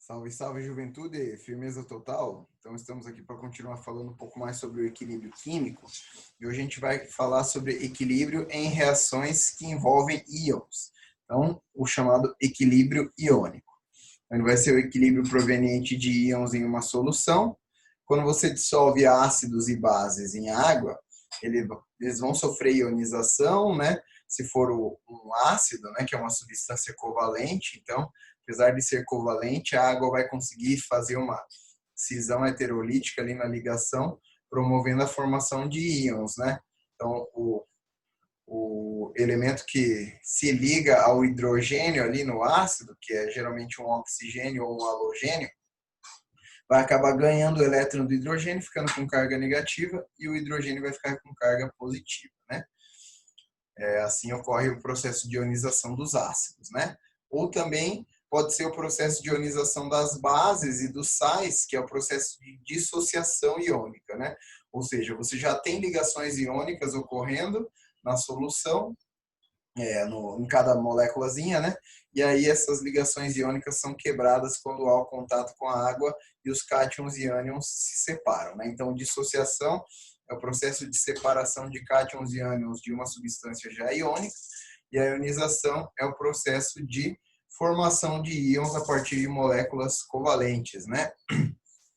Salve, salve, juventude, firmeza total. Então, estamos aqui para continuar falando um pouco mais sobre o equilíbrio químico. E hoje a gente vai falar sobre equilíbrio em reações que envolvem íons. Então, o chamado equilíbrio iônico. Então, ele vai ser o equilíbrio proveniente de íons em uma solução. Quando você dissolve ácidos e bases em água, eles vão sofrer ionização, né? Se for um ácido, né, que é uma substância covalente, então apesar de ser covalente, a água vai conseguir fazer uma cisão heterolítica ali na ligação, promovendo a formação de íons, né? Então, o elemento que se liga ao hidrogênio ali no ácido, que é geralmente um oxigênio ou um halogênio, vai acabar ganhando o elétron do hidrogênio, ficando com carga negativa, e o hidrogênio vai ficar com carga positiva, né? Assim ocorre o processo de ionização dos ácidos, né? Ou também pode ser o processo de ionização das bases e dos sais, que é o processo de dissociação iônica, né? Ou seja, você já tem ligações iônicas ocorrendo na solução, em cada moléculazinha, né? E aí essas ligações iônicas são quebradas quando há o contato com a água e os cátions e ânions se separam, né? Então, dissociação é o processo de separação de cátions e ânions de uma substância já iônica, e a ionização é o processo de formação de íons a partir de moléculas covalentes, né?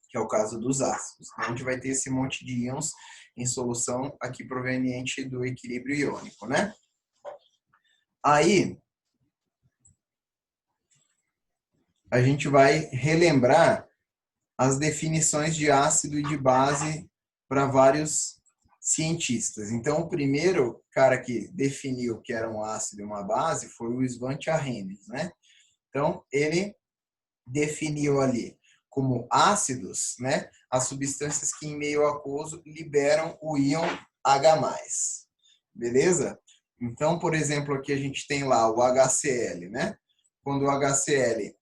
Que é o caso dos ácidos. A gente vai ter esse monte de íons em solução aqui proveniente do equilíbrio iônico, né? Aí, a gente vai relembrar as definições de ácido e de base para vários cientistas. Então, o primeiro cara que definiu que era um ácido e uma base foi o Svante Arrhenius, né? Então, ele definiu ali como ácidos, né, as substâncias que em meio aquoso liberam o íon H+. Beleza? Então, por exemplo, aqui a gente tem lá o HCl, né? Quando o HCl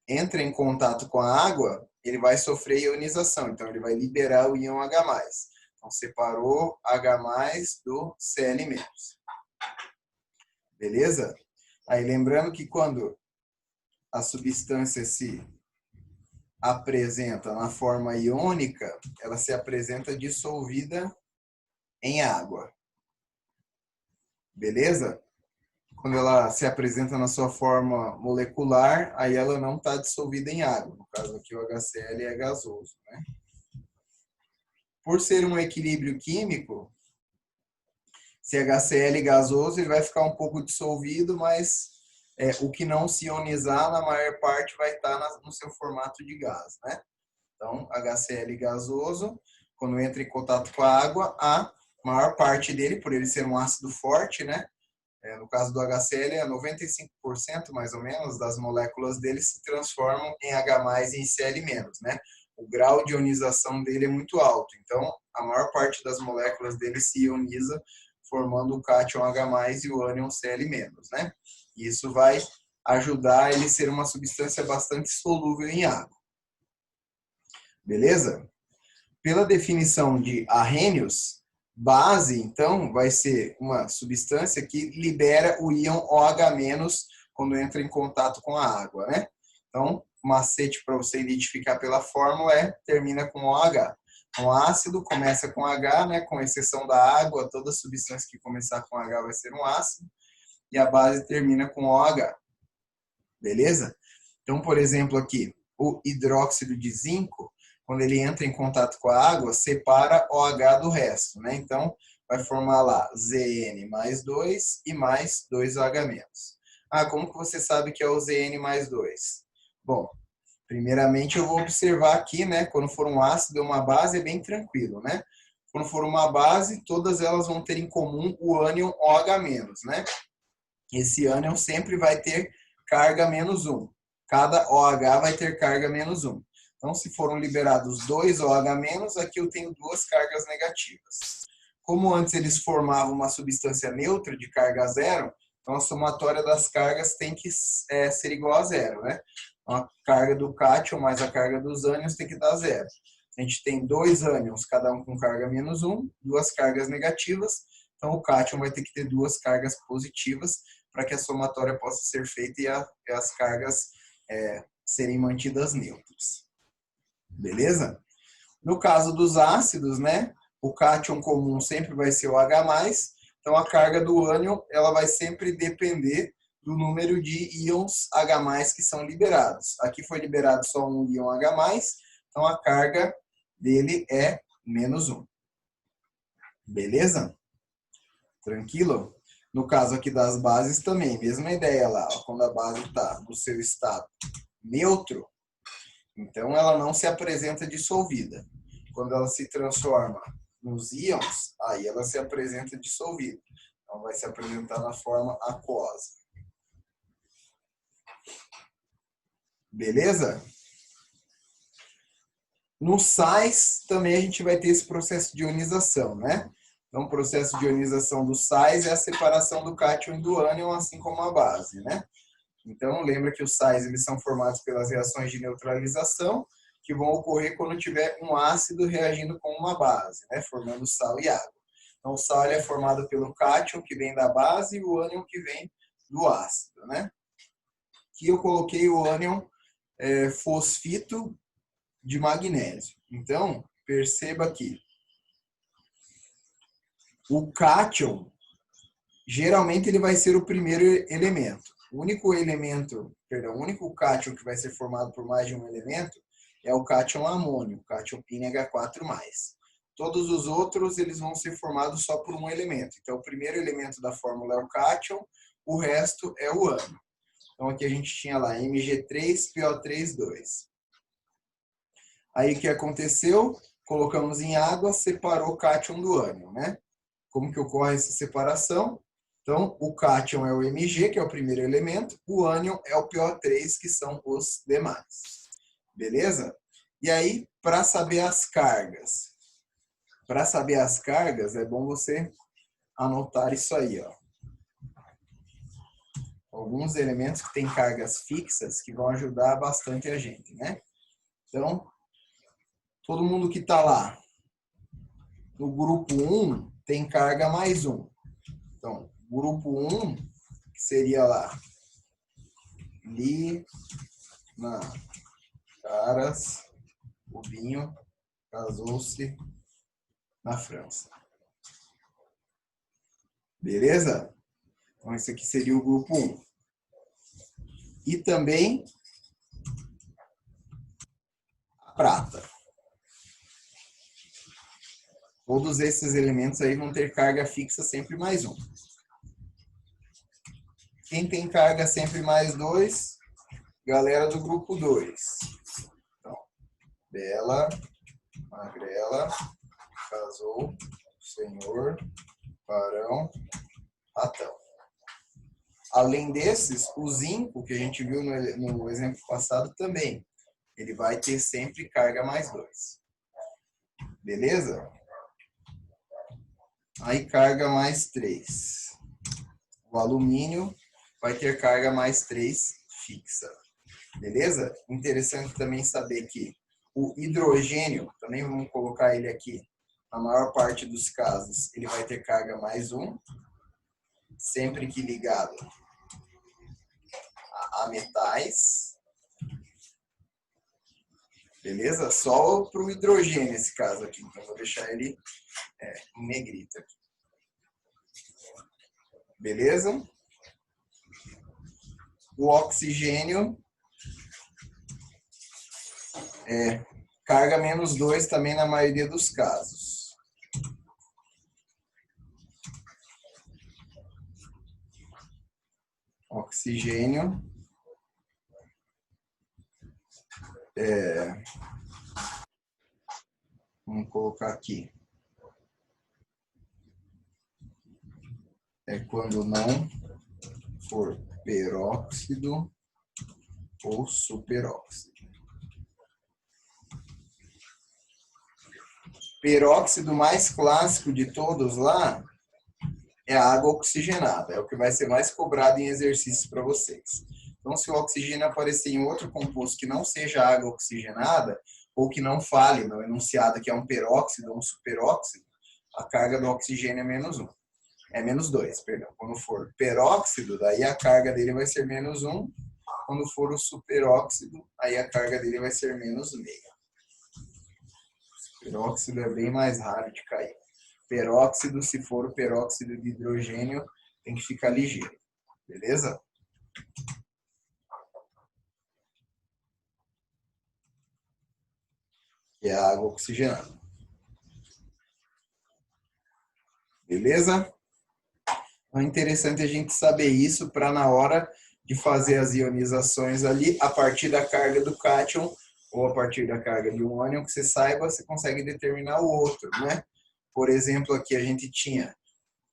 entra em contato com a água, ele vai sofrer ionização, então ele vai liberar o íon H+. Então, separou H+ do Cl-. Beleza? Aí, lembrando que quando a substância se apresenta na forma iônica, ela se apresenta dissolvida em água. Beleza? Quando ela se apresenta na sua forma molecular, aí ela não está dissolvida em água. No caso aqui, o HCl é gasoso, né? Por ser um equilíbrio químico, se HCl é gasoso, ele vai ficar um pouco dissolvido, mas o que não se ionizar, na maior parte, vai estar no seu formato de gás, né? Então, HCl gasoso, quando entra em contato com a água, a maior parte dele, por ele ser um ácido forte, né? No caso do HCl, 95% mais ou menos das moléculas dele se transformam em H+ e em Cl-, né? O grau de ionização dele é muito alto, então a maior parte das moléculas dele se ioniza formando o cátion H+ e o ânion Cl-, né? E isso vai ajudar ele a ser uma substância bastante solúvel em água. Beleza? Pela definição de Arrhenius, base, então, vai ser uma substância que libera o íon OH- quando entra em contato com a água, né? Então, o macete para você identificar pela fórmula termina com OH. Um ácido começa com H, né? Com exceção da água, toda substância que começar com H vai ser um ácido, e a base termina com OH. Beleza? Então, por exemplo, aqui, o hidróxido de zinco, quando ele entra em contato com a água, separa OH do resto, né? Então, vai formar lá Zn+2 e mais 2OH-. Ah, como que você sabe que é o Zn+2? Bom, primeiramente eu vou observar aqui, né? Quando for um ácido ou uma base, é bem tranquilo, né? Quando for uma base, todas elas vão ter em comum o ânion OH-, né? Esse ânion sempre vai ter carga -1. Cada OH vai ter carga -1. Então, se foram liberados 2 OH-, aqui eu tenho duas cargas negativas. Como antes eles formavam uma substância neutra de carga zero, então a somatória das cargas tem que ser igual a zero, né? Então, a carga do cátion mais a carga dos ânions tem que dar zero. A gente tem dois ânions, cada um com carga -1, duas cargas negativas, então o cátion vai ter que ter duas cargas positivas para que a somatória possa ser feita e as cargas serem mantidas neutras. Beleza? No caso dos ácidos, né, o cátion comum sempre vai ser o H+, então a carga do ânion ela vai sempre depender do número de íons H+, que são liberados. Aqui foi liberado só um íon H+, então a carga dele é -1. Beleza? Tranquilo? No caso aqui das bases também, mesma ideia lá. Ó, quando a base está no seu estado neutro, então ela não se apresenta dissolvida. Quando ela se transforma nos íons, aí ela se apresenta dissolvida. Então vai se apresentar na forma aquosa. Beleza? Nos sais também a gente vai ter esse processo de ionização, né? Então o processo de ionização dos sais é a separação do cátion e do ânion, assim como a base, né? Então lembra que os sais eles são formados pelas reações de neutralização, que vão ocorrer quando tiver um ácido reagindo com uma base, né? Formando sal e água. Então o sal é formado pelo cátion, que vem da base, e o ânion que vem do ácido, né? Aqui eu coloquei o ânion fosfito de magnésio. Então, perceba aqui. O cátion, geralmente ele vai ser o primeiro elemento. O único cátion que vai ser formado por mais de um elemento é o cátion amônio, o cátion NH4+. Todos os outros eles vão ser formados só por um elemento. Então, o primeiro elemento da fórmula é o cátion, o resto é o ânion. Então, aqui a gente tinha lá Mg3PO3,2. Aí o que aconteceu? Colocamos em água, separou o cátion do ânion, né? Como que ocorre essa separação? Então, o cátion é o Mg, que é o primeiro elemento, o ânion é o PO3, que são os demais. Beleza? E aí, para saber as cargas. Para saber as cargas, é bom você anotar isso aí, ó. Alguns elementos que têm cargas fixas que vão ajudar bastante a gente, né? Então, todo mundo que está lá no grupo 1 tem carga +1. Então, grupo 1, que seria lá Lina, Caras, Rubinho, casou-se na França. Beleza? Então, esse aqui seria o grupo 1. E também a prata. Todos esses elementos aí vão ter carga fixa sempre +1. Quem tem carga sempre +2? Galera do grupo 2. Então, Bela, Magrela, casou, senhor, barão, ratão. Além desses, o zinco, que a gente viu no exemplo passado também, ele vai ter sempre carga +2. Beleza? Aí carga +3. O alumínio vai ter carga +3 fixa. Beleza? Interessante também saber que o hidrogênio, também vamos colocar ele aqui, na maior parte dos casos, ele vai ter carga +1, sempre que ligado a metais. Beleza? Só para o hidrogênio esse caso aqui. Então, vou deixar ele em negrito aqui. Beleza? O oxigênio carga -2 também na maioria dos casos. Oxigênio vamos colocar aqui. É quando não for peróxido ou superóxido. Peróxido mais clássico de todos lá é a água oxigenada. É o que vai ser mais cobrado em exercícios para vocês. Então, se o oxigênio aparecer em outro composto que não seja água oxigenada, ou que não fale no enunciado que é um peróxido ou um superóxido, a carga do oxigênio é -1. É -2, perdão. Quando for peróxido, daí a carga dele vai ser -1. Quando for o superóxido, aí a carga dele vai ser menos meia. O peróxido é bem mais raro de cair. Peróxido, se for o peróxido de hidrogênio, tem que ficar ligeiro. Beleza? Que é a água oxigenada. Beleza? Então é interessante a gente saber isso para na hora de fazer as ionizações ali, a partir da carga do cátion ou a partir da carga de um ânion, que você saiba, você consegue determinar o outro, né? Por exemplo, aqui a gente tinha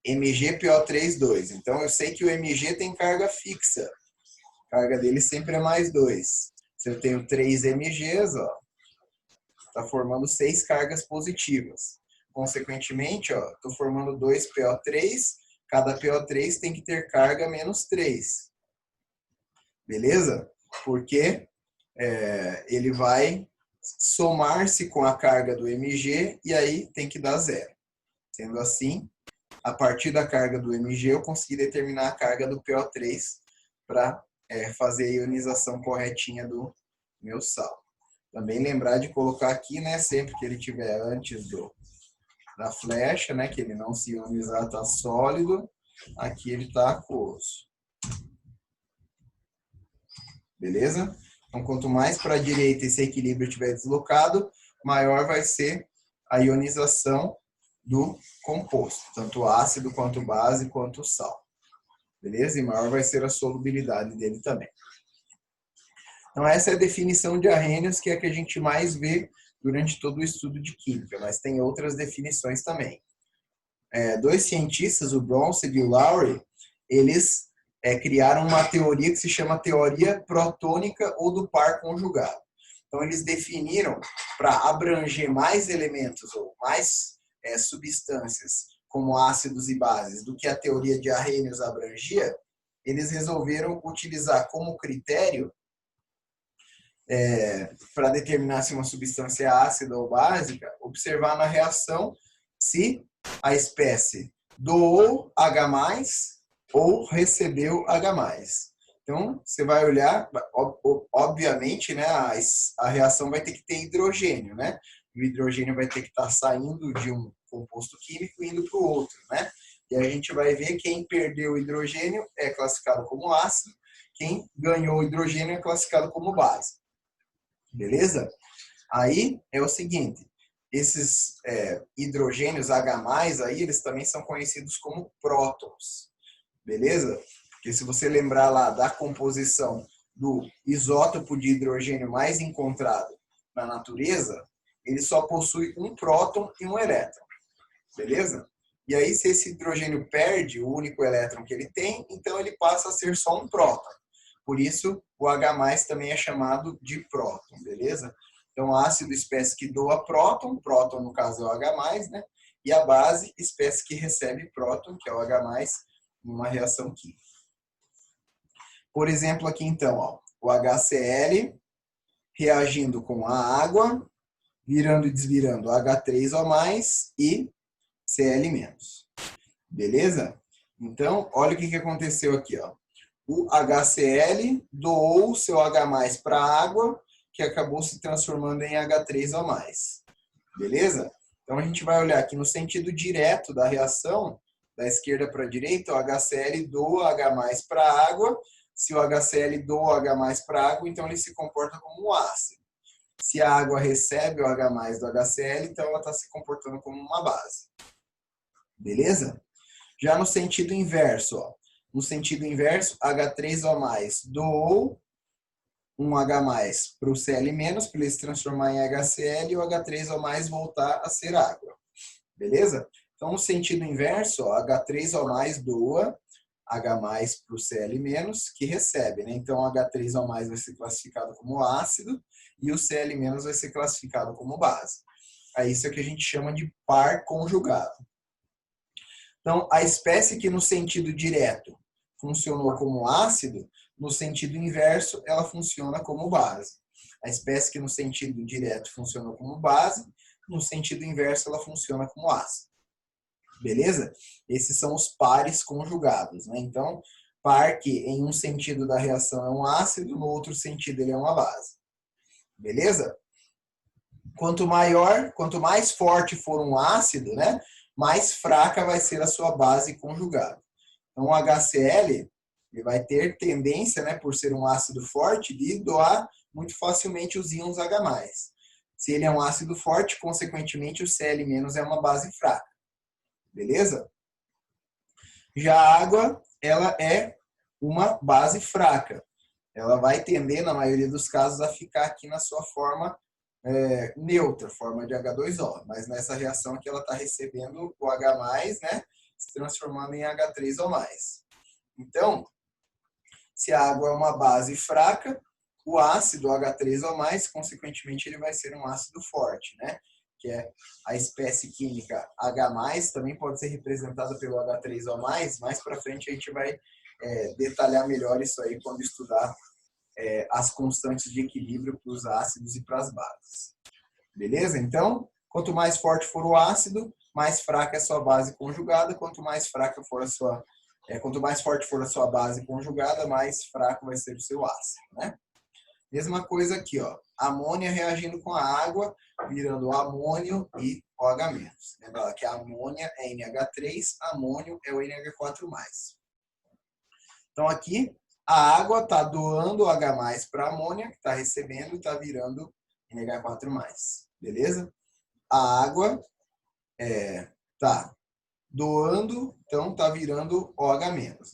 MgPO3,2. Então eu sei que o Mg tem carga fixa. A carga dele sempre é mais 2. Se eu tenho 3 Mgs, ó, está formando 6 cargas positivas. Consequentemente, estou formando 2 PO3. Cada PO3 tem que ter carga menos 3. Beleza? Porque ele vai somar-se com a carga do Mg e aí tem que dar zero. Sendo assim, a partir da carga do Mg, eu consegui determinar a carga do PO3 para fazer a ionização corretinha do meu sal. Também lembrar de colocar aqui, né, sempre que ele estiver antes da flecha, né, que ele não se ionizar, está sólido, aqui ele está aquoso. Beleza? Então, quanto mais para a direita esse equilíbrio estiver deslocado, maior vai ser a ionização do composto, tanto ácido, quanto base, quanto sal. Beleza? E maior vai ser a solubilidade dele também. Então, essa é a definição de Arrhenius, que é a que a gente mais vê durante todo o estudo de química, mas tem outras definições também. Dois cientistas, o Bronsted e o Lowry, eles criaram uma teoria que se chama teoria protônica ou do par conjugado. Então, eles definiram, para abranger mais elementos ou mais substâncias, como ácidos e bases, do que a teoria de Arrhenius abrangia, eles resolveram utilizar como critério para determinar se uma substância é ácida ou básica, observar na reação se a espécie doou H+, ou recebeu H+. Então, você vai olhar, obviamente, né, a reação vai ter que ter hidrogênio, né? O hidrogênio vai ter que estar saindo de um composto químico e indo para o outro, né? E a gente vai ver quem perdeu o hidrogênio é classificado como ácido, quem ganhou o hidrogênio é classificado como base. Beleza? Aí é o seguinte, esses hidrogênios H+, aí, eles também são conhecidos como prótons. Beleza? Porque se você lembrar lá da composição do isótopo de hidrogênio mais encontrado na natureza, ele só possui um próton e um elétron. Beleza? E aí, se esse hidrogênio perde o único elétron que ele tem, então ele passa a ser só um próton. Por isso, o H+ também é chamado de próton, beleza? Então, ácido, espécie que doa próton, próton no caso é o H+, né? E a base, espécie que recebe próton, que é o H+, numa reação química. Por exemplo, aqui então, ó, o HCl reagindo com a água, virando e desvirando H3O+, e Cl-. Beleza? Então, olha o que aconteceu aqui, ó. O HCl doou o seu H+ para a água, que acabou se transformando em H3O+. Beleza? Então, a gente vai olhar aqui no sentido direto da reação, da esquerda para a direita, o HCl doa H+ para a água. Se o HCl doa H+ para a água, então ele se comporta como um ácido. Se a água recebe o H+ do HCl, então ela está se comportando como uma base. Beleza? Já no sentido inverso, ó. No sentido inverso, H3O+ doou um H+ para o Cl-, para ele se transformar em HCl e o H3O+ voltar a ser água. Beleza? Então, no sentido inverso, ó, H3O+ doa H+ para o Cl-, que recebe, né? Então, H3O+ vai ser classificado como ácido e o Cl- vai ser classificado como base. Aí, isso é o que a gente chama de par conjugado. Então, a espécie que no sentido direto funcionou como ácido, no sentido inverso, ela funciona como base. A espécie que no sentido direto funcionou como base, no sentido inverso, ela funciona como ácido. Beleza? Esses são os pares conjugados, né? Então, par que em um sentido da reação é um ácido, no outro sentido ele é uma base. Beleza? Quanto mais forte for um ácido, né, mais fraca vai ser a sua base conjugada. Então, o HCl ele vai ter tendência, né, por ser um ácido forte, de doar muito facilmente os íons H+. Se ele é um ácido forte, consequentemente, o Cl- é uma base fraca. Beleza? Já a água, ela é uma base fraca. Ela vai tender, na maioria dos casos, a ficar aqui na sua forma neutra, forma de H2O. Mas nessa reação aqui, ela está recebendo o H+, né, se transformando em H3O+. Então, se a água é uma base fraca, o ácido H3O+, consequentemente, ele vai ser um ácido forte, né? Que é a espécie química H+, também pode ser representada pelo H3O+, mais para frente a gente vai detalhar melhor isso aí quando estudar as constantes de equilíbrio para os ácidos e para as bases. Beleza? Então, quanto mais forte for o ácido, mais fraca é a sua base conjugada, quanto mais forte for a sua base conjugada, mais fraco vai ser o seu ácido, né? Mesma coisa aqui, ó. Amônia reagindo com a água, virando amônio e OH-. Lembra que a amônia é NH3, amônio é o NH4+. Então aqui, a água está doando H+ para a amônia, que está recebendo e está virando NH4+. Beleza? A água está doando, então está virando OH-.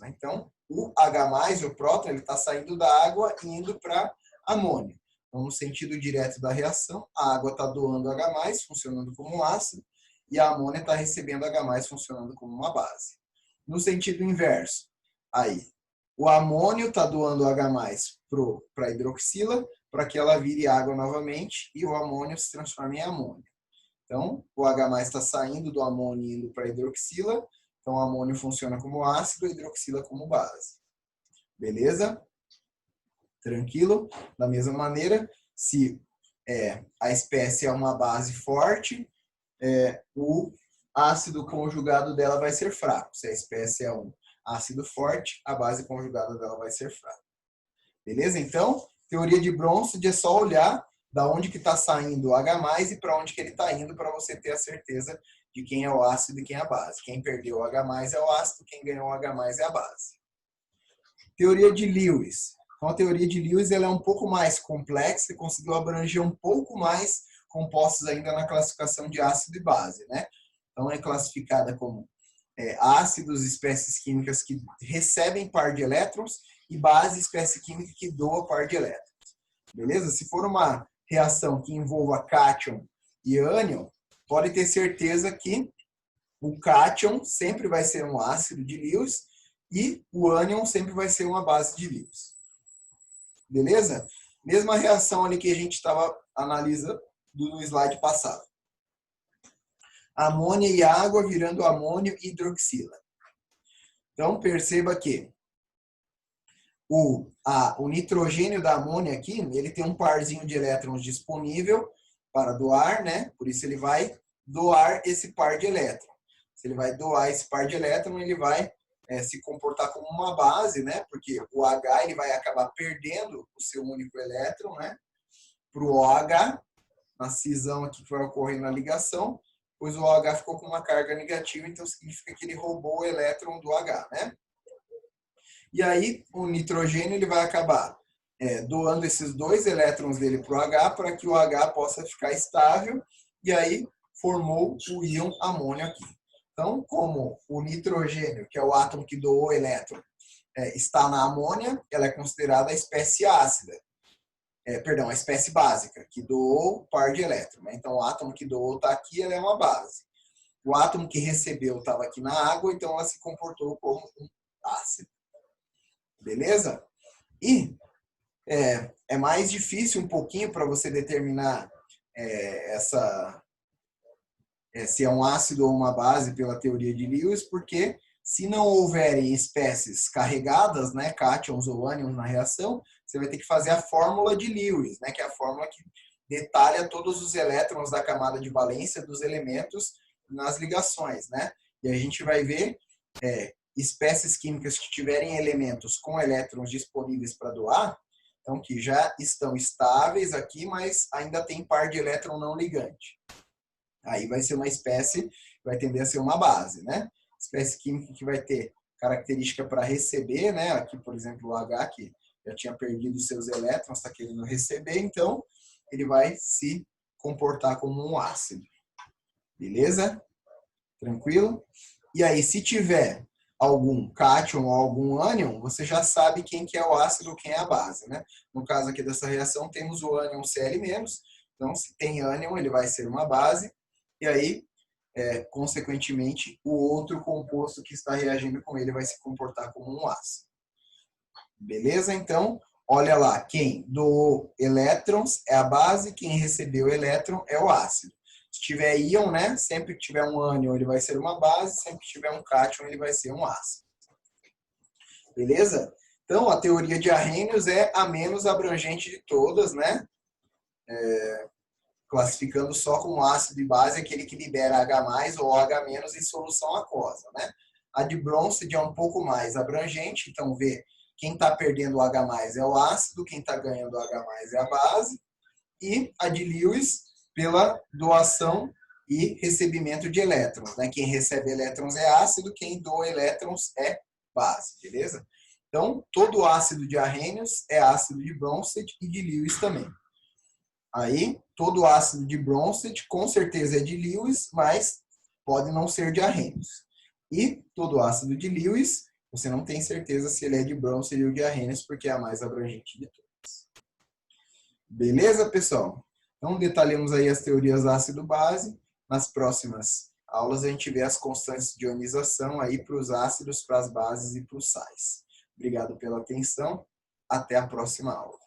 Né? Então, o H+, o próton, ele está saindo da água e indo para amônio. Então, no sentido direto da reação, a água está doando H+, funcionando como um ácido, e a amônia está recebendo H+, funcionando como uma base. No sentido inverso, aí, o amônio está doando H+ para a hidroxila, para que ela vire água novamente, e o amônio se transforme em amônio. Então, o H+ está saindo do amônio e indo para a hidroxila. Então, o amônio funciona como ácido, a hidroxila como base. Beleza? Tranquilo? Da mesma maneira, se a espécie é uma base forte, o ácido conjugado dela vai ser fraco. Se a espécie é um ácido forte, a base conjugada dela vai ser fraca. Beleza? Então, teoria de Bronsted é só olhar da onde que está saindo o H+ e para onde que ele está indo para você ter a certeza de quem é o ácido e quem é a base. Quem perdeu o H+ é o ácido, quem ganhou o H+ é a base. Teoria de Lewis. Então, a teoria de Lewis ela é um pouco mais complexa e conseguiu abranger um pouco mais compostos ainda na classificação de ácido e base, né? Então, é classificada como ácidos, espécies químicas que recebem par de elétrons, e base, espécie química que doa par de elétrons. Beleza? Se for uma reação que envolva cátion e ânion, pode ter certeza que o cátion sempre vai ser um ácido de Lewis e o ânion sempre vai ser uma base de Lewis. Beleza? Mesma reação ali que a gente estava analisando no slide passado. Amônia e água virando amônio e hidroxila. Então, perceba que o nitrogênio da amônia aqui, ele tem um parzinho de elétrons disponível para doar, né? Por isso ele vai doar esse par de elétrons. Se ele vai doar esse par de elétrons, ele vai se comportar como uma base, né? Porque o H ele vai acabar perdendo o seu único elétron, né? Para o OH, na cisão aqui que vai ocorrer na ligação, pois o OH ficou com uma carga negativa, então significa que ele roubou o elétron do H, né? E aí, o nitrogênio ele vai acabar doando esses 2 elétrons dele para o H, para que o H possa ficar estável, e aí formou o íon amônio aqui. Então, como o nitrogênio, que é o átomo que doou o elétron, está na amônia, ela é considerada a espécie ácida. A espécie básica, que doou par de elétron. Né? Então, o átomo que doou está aqui, ela é uma base. O átomo que recebeu estava aqui na água, então ela se comportou como um ácido. Beleza? E é mais difícil um pouquinho para você determinar se é um ácido ou uma base pela teoria de Lewis, porque se não houverem espécies carregadas, né, cátions ou ânions na reação, você vai ter que fazer a fórmula de Lewis, né, que é a fórmula que detalha todos os elétrons da camada de valência dos elementos nas ligações, né? E a gente vai ver espécies químicas que tiverem elementos com elétrons disponíveis para doar, então que já estão estáveis aqui, mas ainda tem par de elétron não ligante. Aí vai ser uma espécie, vai tender a ser uma base, né? Espécie química que vai ter característica para receber, né? Aqui, por exemplo, o H, que já tinha perdido seus elétrons, está querendo receber, então ele vai se comportar como um ácido. Beleza? Tranquilo? E aí, se tiver algum cátion ou algum ânion, você já sabe quem que é o ácido ou quem é a base, né? No caso aqui dessa reação, temos o ânion Cl-, então se tem ânion, ele vai ser uma base, e aí, consequentemente, o outro composto que está reagindo com ele vai se comportar como um ácido. Beleza? Então, olha lá, quem doou elétrons é a base, quem recebeu elétron é o ácido. Se tiver íon, né? Sempre que tiver um ânion, ele vai ser uma base, sempre que tiver um cátion, ele vai ser um ácido. Beleza? Então, a teoria de Arrhenius é a menos abrangente de todas, né? Classificando só como ácido e base aquele que libera H+, ou H- em solução aquosa, né? A de Bronsted é um pouco mais abrangente, então vê, quem está perdendo o H+ é o ácido, quem está ganhando o H+ é a base, e a de Lewis pela doação e recebimento de elétrons, né? Quem recebe elétrons é ácido, quem doa elétrons é base, beleza? Então, todo ácido de Arrhenius é ácido de Bronsted e de Lewis também. Aí, todo ácido de Bronsted com certeza é de Lewis, mas pode não ser de Arrhenius. E todo ácido de Lewis, você não tem certeza se ele é de Bronsted ou de Arrhenius, porque é a mais abrangente de todas. Beleza, pessoal? Então, detalhamos aí as teorias ácido-base. Nas próximas aulas, a gente vê as constantes de ionização aí para os ácidos, para as bases e para os sais. Obrigado pela atenção. Até a próxima aula.